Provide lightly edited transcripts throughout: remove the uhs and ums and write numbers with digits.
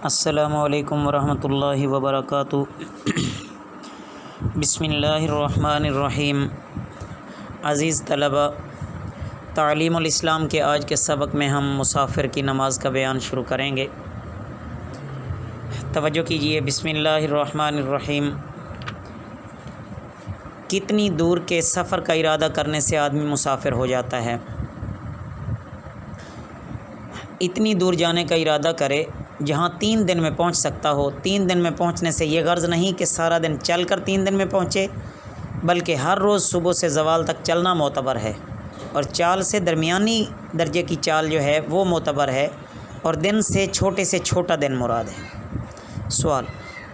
السلام علیکم ورحمۃ اللہ وبرکاتہ۔ بسم اللہ الرحمن الرحیم۔ عزیز طلبہ، تعلیم الاسلام کے آج کے سبق میں ہم مسافر کی نماز کا بیان شروع کریں گے۔ توجہ کیجیے۔ بسم اللہ الرحمن الرحیم۔ کتنی دور کے سفر کا ارادہ کرنے سے آدمی مسافر ہو جاتا ہے؟ اتنی دور جانے کا ارادہ کرے جہاں 3 دن میں پہنچ سکتا ہو۔ 3 دن میں پہنچنے سے یہ غرض نہیں کہ سارا دن چل کر 3 دن میں پہنچے، بلکہ ہر روز صبح سے زوال تک چلنا معتبر ہے، اور چال سے درمیانی درجے کی چال جو ہے وہ معتبر ہے، اور دن سے چھوٹا دن مراد ہے۔ سوال: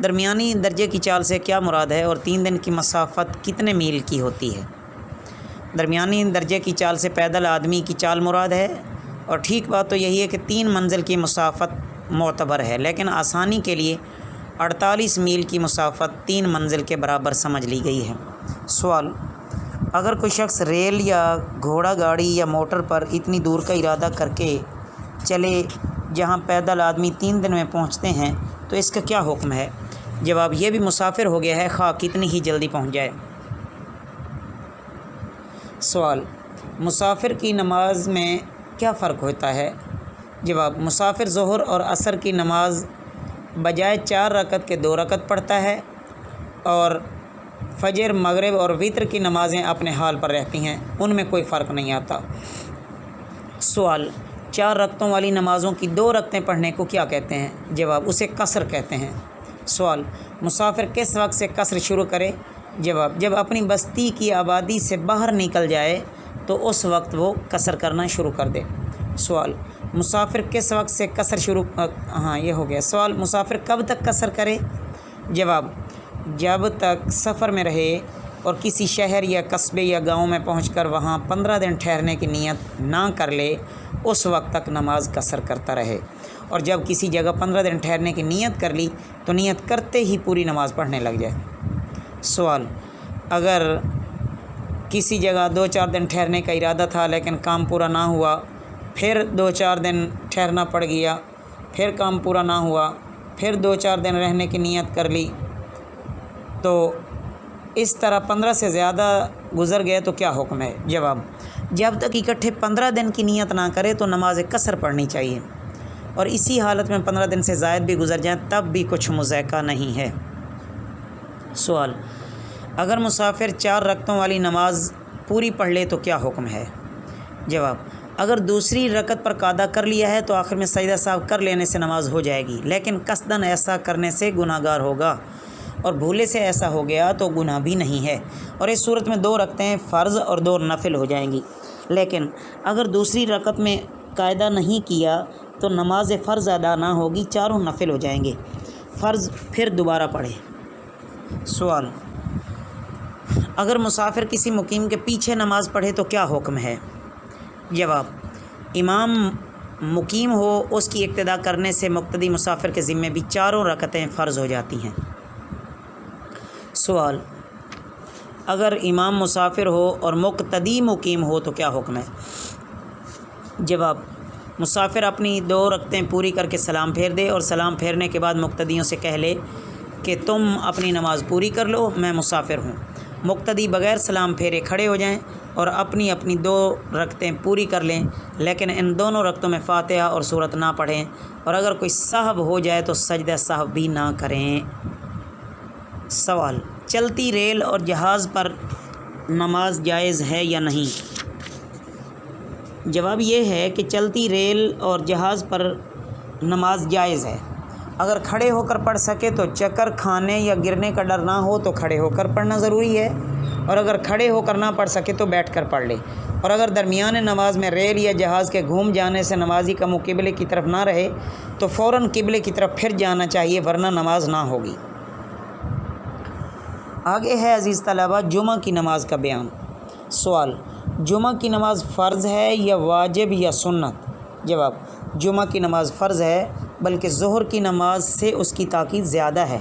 درمیانی درجے کی چال سے کیا مراد ہے، اور 3 دن کی مسافت کتنے میل کی ہوتی ہے؟ درمیانی درجے کی چال سے پیدل آدمی کی چال مراد ہے، اور ٹھیک بات تو یہی ہے کہ 3 منزل کی مسافت معتبر ہے، لیکن آسانی کے لیے 48 میل کی مسافت 3 منزل کے برابر سمجھ لی گئی ہے۔ سوال: اگر کوئی شخص ریل یا گھوڑا گاڑی یا موٹر پر اتنی دور کا ارادہ کر کے چلے جہاں پیدل آدمی 3 دن میں پہنچتے ہیں تو اس کا کیا حکم ہے؟ جواب: یہ بھی مسافر ہو گیا ہے، خواہ کتنی ہی جلدی پہنچ جائے۔ سوال: مسافر کی نماز میں کیا فرق ہوتا ہے؟ جواب: مسافر ظہر اور عصر کی نماز بجائے 4 رکعت کے 2 رکعت پڑھتا ہے، اور فجر، مغرب اور وتر کی نمازیں اپنے حال پر رہتی ہیں، ان میں کوئی فرق نہیں آتا۔ سوال: 4 رکعتوں والی نمازوں کی 2 رکعتیں پڑھنے کو کیا کہتے ہیں؟ جواب: اسے قصر کہتے ہیں۔ سوال: مسافر کس وقت سے قصر شروع کرے؟ جواب: جب اپنی بستی کی آبادی سے باہر نکل جائے تو اس وقت وہ قصر کرنا شروع کر دے۔ سوال: مسافر کس وقت سے قصر شروع یہ ہو گیا۔ سوال: مسافر کب تک قصر کرے؟ جواب: جب تک سفر میں رہے اور کسی شہر یا قصبے یا گاؤں میں پہنچ کر وہاں 15 دن ٹھہرنے کی نیت نہ کر لے، اس وقت تک نماز قصر کرتا رہے، اور جب کسی جگہ 15 دن ٹھہرنے کی نیت کر لی تو نیت کرتے ہی پوری نماز پڑھنے لگ جائے۔ سوال: اگر کسی جگہ 2-4 دن ٹھہرنے کا ارادہ تھا لیکن کام پورا نہ ہوا، پھر 2-4 دن ٹھہرنا پڑ گیا، پھر کام پورا نہ ہوا، پھر 2-4 دن رہنے کی نیت کر لی، تو اس طرح 15 سے زیادہ گزر گئے تو کیا حکم ہے؟ جواب: جب تک اکٹھے 15 دن کی نیت نہ کرے تو نماز قصر پڑھنی چاہیے، اور اسی حالت میں 15 دن سے زائد بھی گزر جائیں تب بھی کچھ مضائقہ نہیں ہے۔ سوال: اگر مسافر 4 رکعتوں والی نماز پوری پڑھ لے تو کیا حکم ہے؟ جواب: اگر دوسری رکعت پر قاعدہ کر لیا ہے تو آخر میں سجدہ سہو کر لینے سے نماز ہو جائے گی، لیکن قصداً ایسا کرنے سے گناہ گار ہوگا، اور بھولے سے ایسا ہو گیا تو گناہ بھی نہیں ہے، اور اس صورت میں 2 رکعتیں فرض اور 2 نفل ہو جائیں گی۔ لیکن اگر دوسری رکعت میں قاعدہ نہیں کیا تو نماز فرض ادا نہ ہوگی، 4 نفل ہو جائیں گے، فرض پھر دوبارہ پڑھے۔ سوال: اگر مسافر کسی مقیم کے پیچھے نماز پڑھے تو کیا حکم ہے؟ جواب: امام مقیم ہو، اس کی اقتداء کرنے سے مقتدی مسافر کے ذمے بھی 4 رکعتیں فرض ہو جاتی ہیں۔ سوال: اگر امام مسافر ہو اور مقتدی مقیم ہو تو کیا حکم ہے؟ جواب: مسافر اپنی 2 رکعتیں پوری کر کے سلام پھیر دے، اور سلام پھیرنے کے بعد مقتدیوں سے کہہ لے کہ تم اپنی نماز پوری کر لو، میں مسافر ہوں۔ مقتدی بغیر سلام پھیرے کھڑے ہو جائیں اور اپنی 2 رکعتیں پوری کر لیں، لیکن ان دونوں رکعتوں میں فاتحہ اور سورت نہ پڑھیں، اور اگر کوئی سہو ہو جائے تو سجدہ سہو بھی نہ کریں۔ سوال: چلتی ریل اور جہاز پر نماز جائز ہے یا نہیں؟ جواب یہ ہے کہ چلتی ریل اور جہاز پر نماز جائز ہے۔ اگر کھڑے ہو کر پڑھ سکے تو چکر کھانے یا گرنے کا ڈر نہ ہو تو کھڑے ہو کر پڑھنا ضروری ہے، اور اگر کھڑے ہو کر نہ پڑھ سکے تو بیٹھ کر پڑھ لے، اور اگر درمیان نماز میں ریل یا جہاز کے گھوم جانے سے نمازی کا منہ قبلے کی طرف نہ رہے تو فوراً قبلے کی طرف پھر جانا چاہیے، ورنہ نماز نہ ہوگی۔ آگے ہے عزیز طلبہ جمعہ کی نماز کا بیان۔ سوال: جمعہ کی نماز فرض ہے یا واجب یا سنت؟ جواب: جمعہ کی نماز فرض ہے، بلکہ ظہر کی نماز سے اس کی تاکید زیادہ ہے۔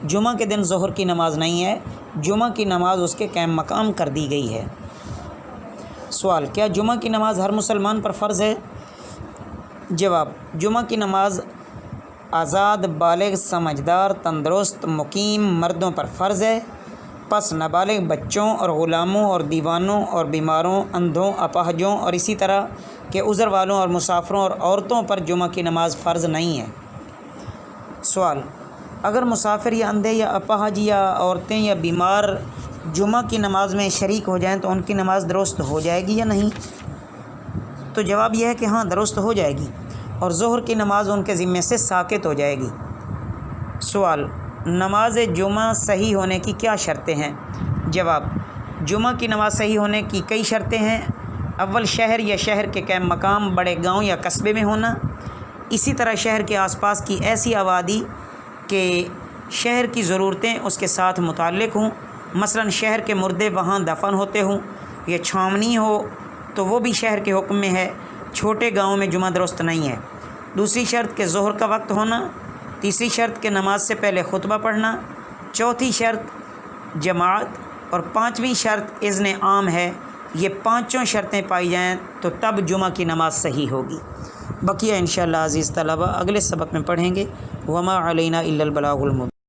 جمعہ کے دن ظہر کی نماز نہیں ہے، جمعہ کی نماز اس کے قائم مقام کر دی گئی ہے۔ سوال: کیا جمعہ کی نماز ہر مسلمان پر فرض ہے؟ جواب: جمعہ کی نماز آزاد بالغ سمجھدار تندرست مقیم مردوں پر فرض ہے، پس نابالغ بچوں اور غلاموں اور دیوانوں اور بیماروں، اندھوں، اپاہجوں اور اسی طرح کے عذر والوں اور مسافروں اور عورتوں پر جمعہ کی نماز فرض نہیں ہے۔ سوال: اگر مسافر یا اندھے یا اپاہج یا عورتیں یا بیمار جمعہ کی نماز میں شریک ہو جائیں تو ان کی نماز درست ہو جائے گی یا نہیں؟ تو جواب یہ ہے کہ ہاں، درست ہو جائے گی اور ظہر کی نماز ان کے ذمے سے ساقط ہو جائے گی۔ سوال: نماز جمعہ صحیح ہونے کی کیا شرطیں ہیں؟ جواب: جمعہ کی نماز صحیح ہونے کی کئی شرطیں ہیں۔ اول، شہر یا شہر کے قائم مقام بڑے گاؤں یا قصبے میں ہونا۔ اسی طرح شہر کے آس پاس کی ایسی آبادی کہ شہر کی ضرورتیں اس کے ساتھ متعلق ہوں، مثلا شہر کے مردے وہاں دفن ہوتے ہوں، یا چھاونی ہو تو وہ بھی شہر کے حکم میں ہے، چھوٹے گاؤں میں جمعہ درست نہیں ہے۔ دوسری شرط کہ ظہر کا وقت ہونا۔ تیسری شرط کہ نماز سے پہلے خطبہ پڑھنا۔ چوتھی شرط جماعت، اور پانچویں شرط اذن عام ہے۔ یہ پانچوں شرطیں پائی جائیں تو تب جمعہ کی نماز صحیح ہوگی۔ بقیہ انشاءاللہ عزیز طلبہ اگلے سبق میں پڑھیں گے۔ وما علینا الا البلاغ المبین۔